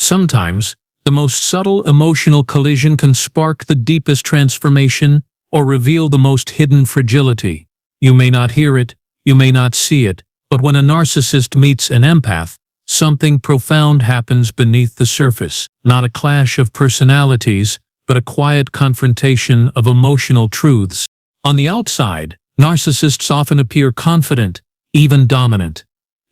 Sometimes, the most subtle emotional collision can spark the deepest transformation or reveal the most hidden fragility. You may not hear it, you may not see it, but when a narcissist meets an empath, something profound happens beneath the surface. Not a clash of personalities, but a quiet confrontation of emotional truths. On the outside, narcissists often appear confident, even dominant.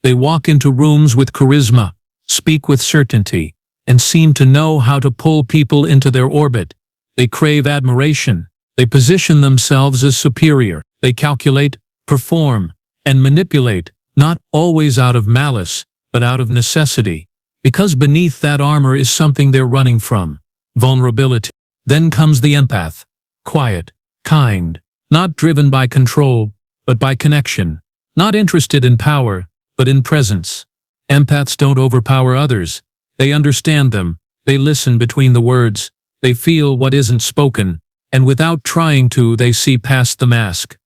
They walk into rooms with charisma, speak with certainty, and seem to know how to pull people into their orbit. They crave admiration. They position themselves as superior. They calculate, perform, and manipulate, not always out of malice, but out of necessity. Because beneath that armor is something they're running from: vulnerability. Then comes the empath. Quiet, kind, not driven by control, but by connection. Not interested in power, but in presence. Empaths don't overpower others. They understand them. They listen between the words. They feel what isn't spoken, and without trying to, they see past the mask.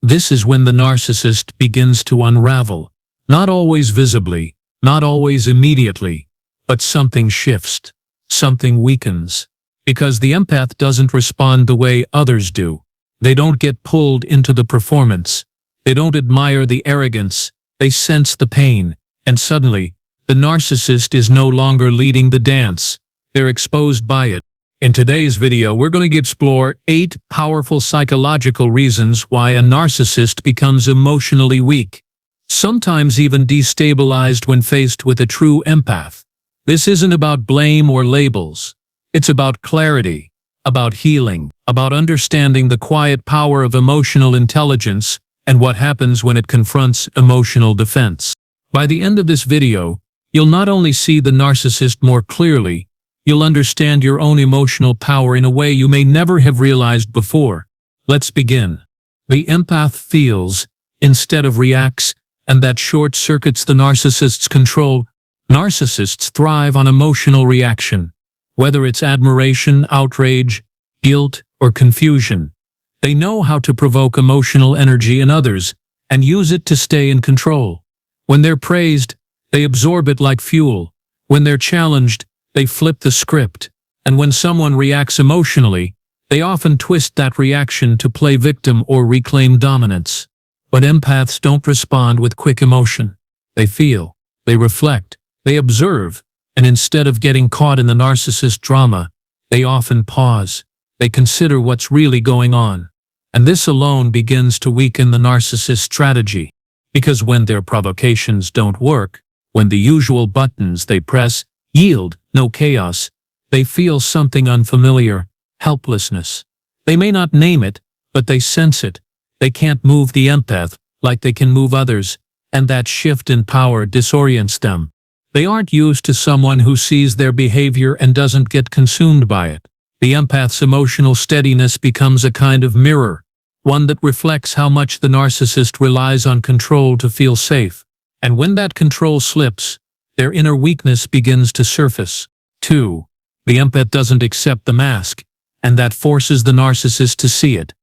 This is when the narcissist begins to unravel. Not always visibly, not always immediately, but something shifts. Something weakens. Because the empath doesn't respond the way others do. They don't get pulled into the performance. They don't admire the arrogance. They sense the pain, and suddenly, the narcissist is no longer leading the dance. They're exposed by it. In today's video, we're going to explore 8 powerful psychological reasons why a narcissist becomes emotionally weak, sometimes even destabilized when faced with a true empath. This isn't about blame or labels. It's about clarity, about healing, about understanding the quiet power of emotional intelligence and what happens when it confronts emotional defense. By the end of this video, you'll not only see the narcissist more clearly, you'll understand your own emotional power in a way you may never have realized before. Let's begin. The empath feels, instead of reacts, and that short-circuits the narcissist's control. Narcissists thrive on emotional reaction. Whether it's admiration, outrage, guilt, or confusion, they know how to provoke emotional energy in others and use it to stay in control. When they're praised, they absorb it like fuel. When they're challenged, they flip the script. And when someone reacts emotionally, they often twist that reaction to play victim or reclaim dominance. But empaths don't respond with quick emotion. They feel, they reflect, they observe, and instead of getting caught in the narcissist drama, they often pause. They consider what's really going on. And this alone begins to weaken the narcissist strategy. Because when their provocations don't work, when the usual buttons they press yield no chaos, they feel something unfamiliar: helplessness. They may not name it, but they sense it. They can't move the empath like they can move others, and that shift in power disorients them. They aren't used to someone who sees their behavior and doesn't get consumed by it. The empath's emotional steadiness becomes a kind of mirror, one that reflects how much the narcissist relies on control to feel safe. And when that control slips, their inner weakness begins to surface. 2. The empath doesn't accept the mask, and that forces the narcissist to see it.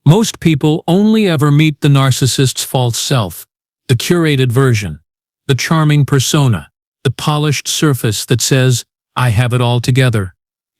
Most people only ever meet the narcissist's false self, the curated version, the charming persona, the polished surface that says, "I have it all together."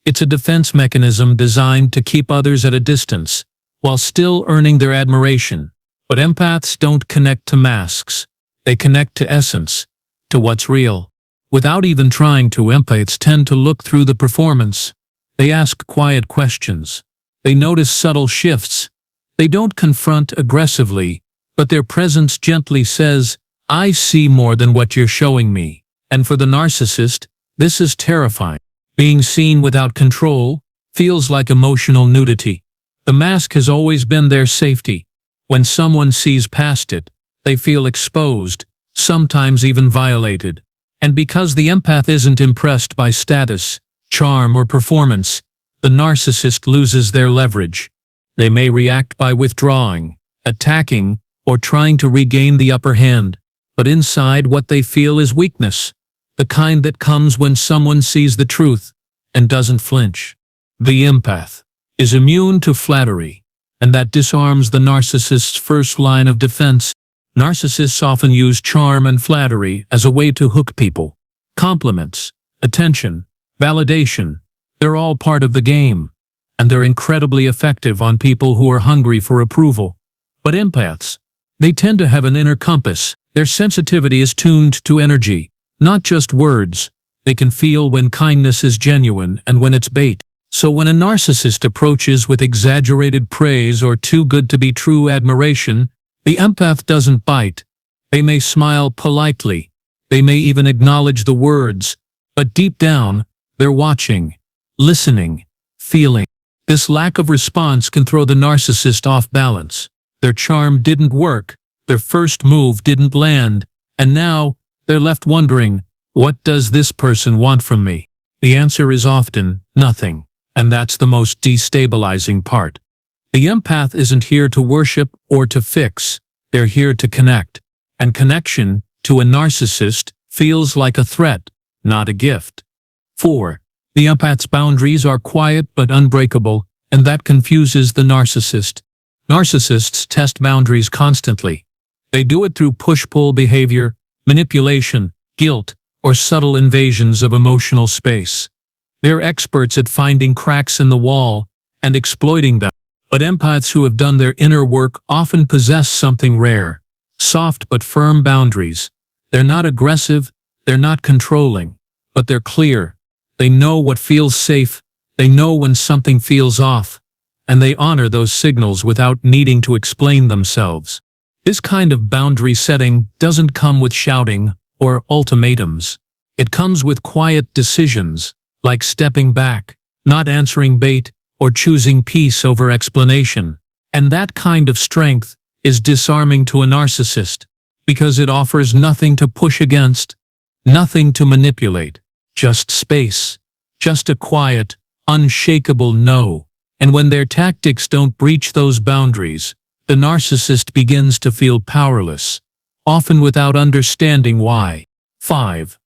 It's a defense mechanism designed to keep others at a distance, while still earning their admiration. But empaths don't connect to masks. They connect to essence, to what's real. Without even trying to, empaths tend to look through the performance. They ask quiet questions. They notice subtle shifts. They don't confront aggressively, but their presence gently says, "I see more than what you're showing me." And for the narcissist, this is terrifying. Being seen without control feels like emotional nudity. The mask has always been their safety. When someone sees past it, they feel exposed, sometimes even violated. And because the empath isn't impressed by status, charm, or performance, the narcissist loses their leverage. They may react by withdrawing, attacking, or trying to regain the upper hand, but inside what they feel is weakness, the kind that comes when someone sees the truth and doesn't flinch. The empath is immune to flattery, and that disarms the narcissist's first line of defense. Narcissists often use charm and flattery as a way to hook people. Compliments, attention, validation. They're all part of the game, and they're incredibly effective on people who are hungry for approval. But empaths, they tend to have an inner compass. Their sensitivity is tuned to energy, not just words. They can feel when kindness is genuine and when it's bait. So when a narcissist approaches with exaggerated praise or too good to be true admiration, the empath doesn't bite. They may smile politely. They may even acknowledge the words, but deep down, they're watching, listening, feeling. This lack of response can throw the narcissist off balance. Their charm didn't work, their first move didn't land, and now they're left wondering, what does this person want from me? The answer is often nothing, and that's the most destabilizing part. The empath isn't here to worship or to fix, they're here to connect. And connection, to a narcissist, feels like a threat, not a gift. 4. The empath's boundaries are quiet but unbreakable, and that confuses the narcissist. Narcissists test boundaries constantly. They do it through push-pull behavior, manipulation, guilt, or subtle invasions of emotional space. They're experts at finding cracks in the wall and exploiting them. But empaths who have done their inner work often possess something rare. Soft but firm boundaries. They're not aggressive, they're not controlling, but they're clear. They know what feels safe, they know when something feels off, and they honor those signals without needing to explain themselves. This kind of boundary setting doesn't come with shouting or ultimatums. It comes with quiet decisions, like stepping back, not answering bait, or choosing peace over explanation. And that kind of strength is disarming to a narcissist, because it offers nothing to push against, nothing to manipulate, just space, just a quiet, unshakable no. And when their tactics don't breach those boundaries, the narcissist begins to feel powerless, often without understanding why. 5.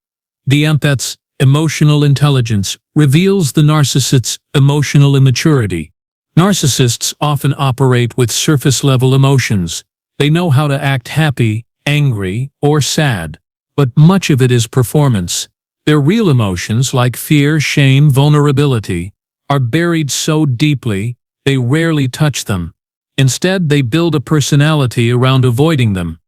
The empath's emotional intelligence reveals the narcissist's emotional immaturity. Narcissists often operate with surface-level emotions. They know how to act happy, angry, or sad, but much of it is performance. Their real emotions, like fear, shame, vulnerability, are buried so deeply, they rarely touch them. Instead, they build a personality around avoiding them.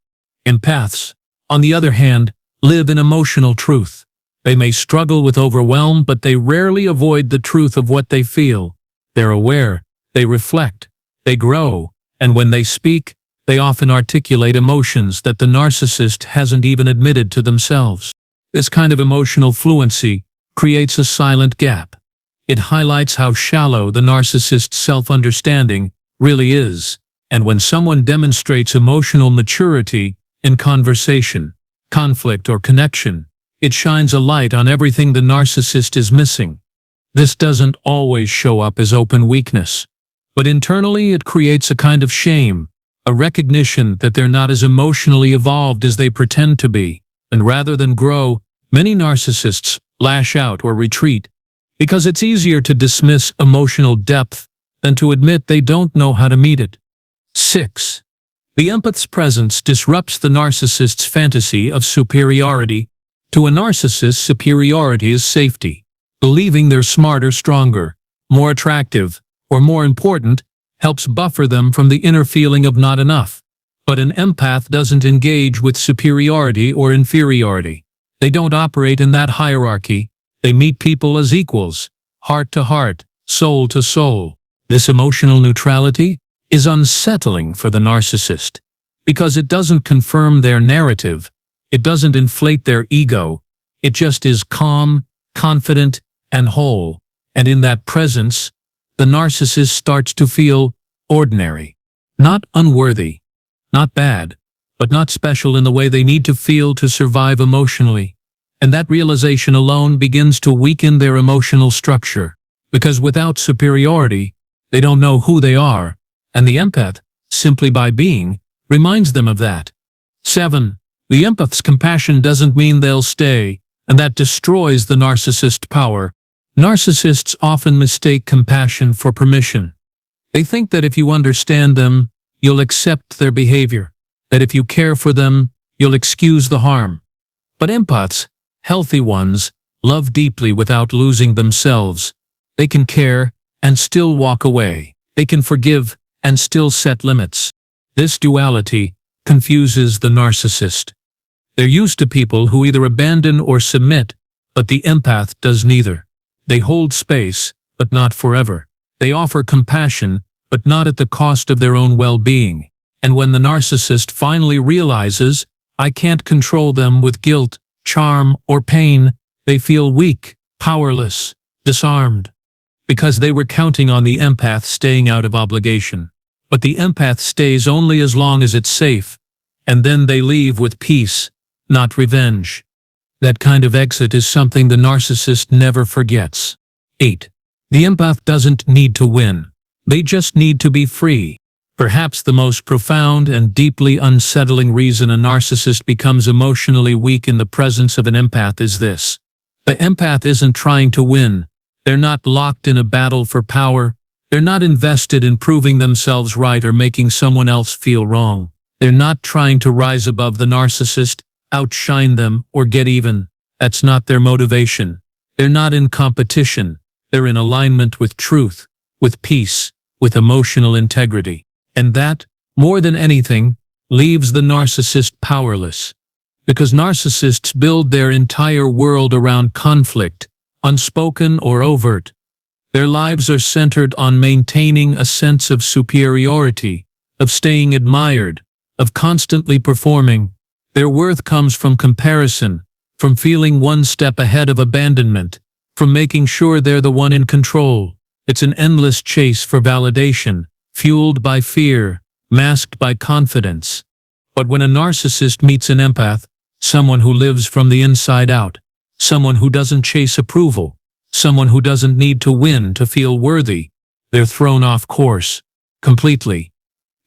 Empaths, on the other hand, live in emotional truth. They may struggle with overwhelm, but they rarely avoid the truth of what they feel. They're aware, they reflect, they grow, and when they speak, they often articulate emotions that the narcissist hasn't even admitted to themselves. This kind of emotional fluency creates a silent gap. It highlights how shallow the narcissist's self-understanding really is, and when someone demonstrates emotional maturity in conversation, conflict, or connection, it shines a light on everything the narcissist is missing. This doesn't always show up as open weakness, but internally it creates a kind of shame, a recognition that they're not as emotionally evolved as they pretend to be. And rather than grow, many narcissists lash out or retreat, because it's easier to dismiss emotional depth than to admit they don't know how to meet it. 6. The empath's presence disrupts the narcissist's fantasy of superiority. To a narcissist, superiority is safety. Believing they're smarter, stronger, more attractive, or more important helps buffer them from the inner feeling of not enough. But an empath doesn't engage with superiority or inferiority. They don't operate in that hierarchy. They meet people as equals, heart to heart, soul to soul. This emotional neutrality is unsettling for the narcissist, because it doesn't confirm their narrative. It doesn't inflate their ego. It just is calm, confident, and whole. And in that presence, the narcissist starts to feel ordinary, not unworthy, not bad, but not special in the way they need to feel to survive emotionally. And that realization alone begins to weaken their emotional structure, because without superiority, they don't know who they are, and the empath, simply by being, reminds them of that. 7. The empath's compassion doesn't mean they'll stay, and that destroys the narcissist's power. Narcissists often mistake compassion for permission. They think that if you understand them, you'll accept their behavior, that if you care for them, you'll excuse the harm. But empaths, healthy ones, love deeply without losing themselves. They can care and still walk away. They can forgive and still set limits. This duality confuses the narcissist. They're used to people who either abandon or submit, but the empath does neither. They hold space, but not forever. They offer compassion, but not at the cost of their own well-being. And when the narcissist finally realizes, I can't control them with guilt, charm, or pain, they feel weak, powerless, disarmed. Because they were counting on the empath staying out of obligation. But the empath stays only as long as it's safe, and then they leave with peace, not revenge. That kind of exit is something the narcissist never forgets. 8. The empath doesn't need to win. They just need to be free. Perhaps the most profound and deeply unsettling reason a narcissist becomes emotionally weak in the presence of an empath is this. The empath isn't trying to win. They're not locked in a battle for power. They're not invested in proving themselves right or making someone else feel wrong. They're not trying to rise above the narcissist, outshine them, or get even. That's not their motivation. They're not in competition. They're in alignment with truth, with peace, with emotional integrity. And that, more than anything, leaves the narcissist powerless. Because narcissists build their entire world around conflict, unspoken or overt. Their lives are centered on maintaining a sense of superiority, of staying admired, of constantly performing. Their worth comes from comparison, from feeling one step ahead of abandonment, from making sure they're the one in control. It's an endless chase for validation, fueled by fear, masked by confidence. But when a narcissist meets an empath, someone who lives from the inside out, someone who doesn't chase approval, someone who doesn't need to win to feel worthy, they're thrown off course, completely.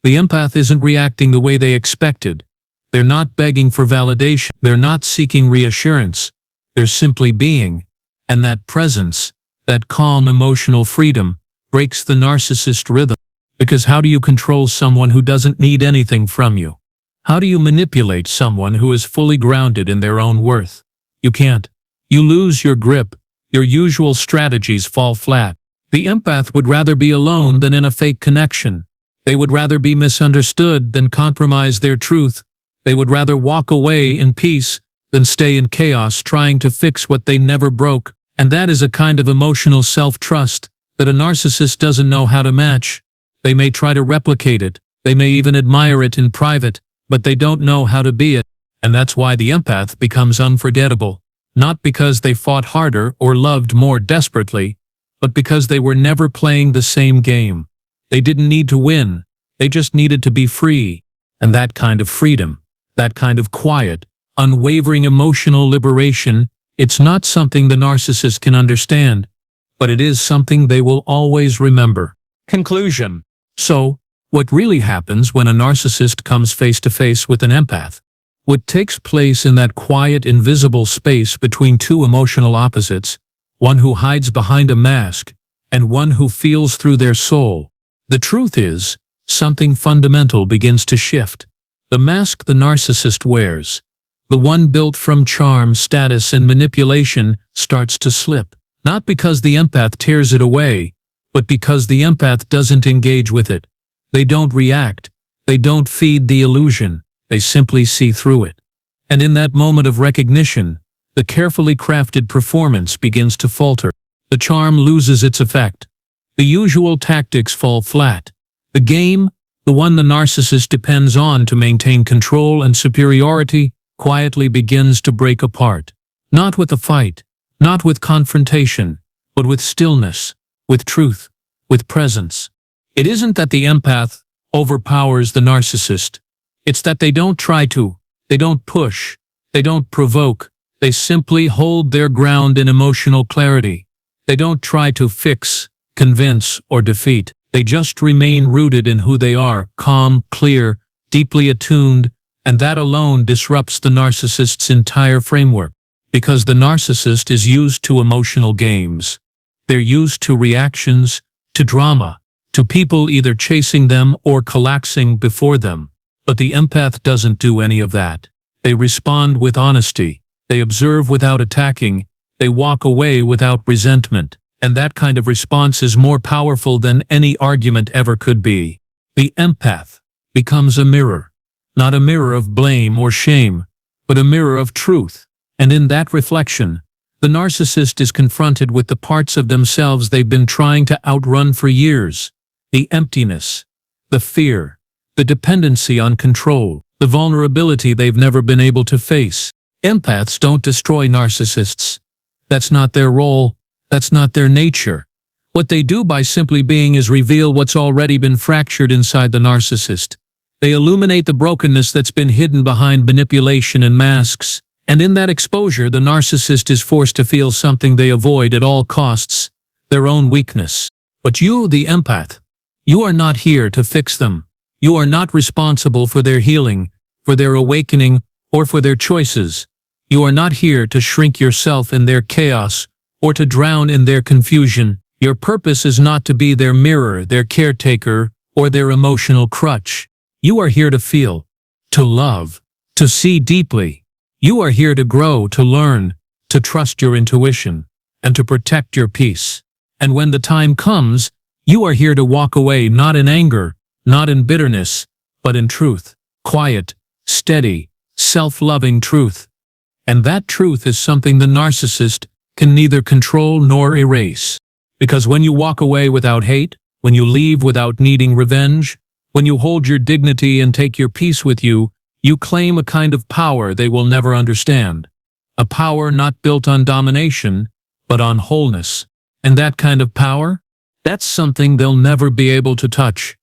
The empath isn't reacting the way they expected. They're not begging for validation. They're not seeking reassurance. They're simply being. And that presence, that calm emotional freedom, breaks the narcissist rhythm. Because how do you control someone who doesn't need anything from you? How do you manipulate someone who is fully grounded in their own worth? You can't. You lose your grip. Your usual strategies fall flat. The empath would rather be alone than in a fake connection. They would rather be misunderstood than compromise their truth. They would rather walk away in peace than stay in chaos trying to fix what they never broke. And that is a kind of emotional self-trust that a narcissist doesn't know how to match. They may try to replicate it. They may even admire it in private, but they don't know how to be it. And that's why the empath becomes unforgettable. Not because they fought harder or loved more desperately, but because they were never playing the same game. They didn't need to win. They just needed to be free. And that kind of freedom, that kind of quiet, unwavering emotional liberation, it's not something the narcissist can understand, but it is something they will always remember. Conclusion. So, what really happens when a narcissist comes face to face with an empath? What takes place in that quiet, invisible space between two emotional opposites, one who hides behind a mask and one who feels through their soul? The truth is, something fundamental begins to shift. The mask the narcissist wears, the one built from charm, status, and manipulation, starts to slip. Not because the empath tears it away, but because the empath doesn't engage with it. They don't react. They don't feed the illusion. They simply see through it. And in that moment of recognition, the carefully crafted performance begins to falter. The charm loses its effect. The usual tactics fall flat. The game, the one the narcissist depends on to maintain control and superiority, quietly begins to break apart. Not with a fight, not with confrontation, but with stillness, with truth, with presence. It isn't that the empath overpowers the narcissist. It's that they don't try to, they don't push, they don't provoke, they simply hold their ground in emotional clarity. They don't try to fix, convince, or defeat. They just remain rooted in who they are, calm, clear, deeply attuned, and that alone disrupts the narcissist's entire framework. Because the narcissist is used to emotional games. They're used to reactions, to drama, to people either chasing them or collapsing before them. But the empath doesn't do any of that. They respond with honesty. They observe without attacking. They walk away without resentment, and that kind of response is more powerful than any argument ever could be. The empath becomes a mirror, not a mirror of blame or shame, but a mirror of truth. And in that reflection, the narcissist is confronted with the parts of themselves they've been trying to outrun for years. The emptiness, the fear, the dependency on control, the vulnerability they've never been able to face. Empaths don't destroy narcissists. That's not their role. That's not their nature. What they do by simply being is reveal what's already been fractured inside the narcissist. They illuminate the brokenness that's been hidden behind manipulation and masks. And in that exposure, the narcissist is forced to feel something they avoid at all costs, their own weakness. But you, the empath, you are not here to fix them. You are not responsible for their healing, for their awakening, or for their choices. You are not here to shrink yourself in their chaos, or to drown in their confusion. Your purpose is not to be their mirror, their caretaker, or their emotional crutch. You are here to feel, to love, to see deeply. You are here to grow, to learn, to trust your intuition, and to protect your peace. And when the time comes, you are here to walk away not in anger, not in bitterness, but in truth. Quiet, steady, self-loving truth. And that truth is something the narcissist can neither control nor erase. Because when you walk away without hate, when you leave without needing revenge, when you hold your dignity and take your peace with you, you claim a kind of power they will never understand. A power not built on domination, but on wholeness. And that kind of power? That's something they'll never be able to touch.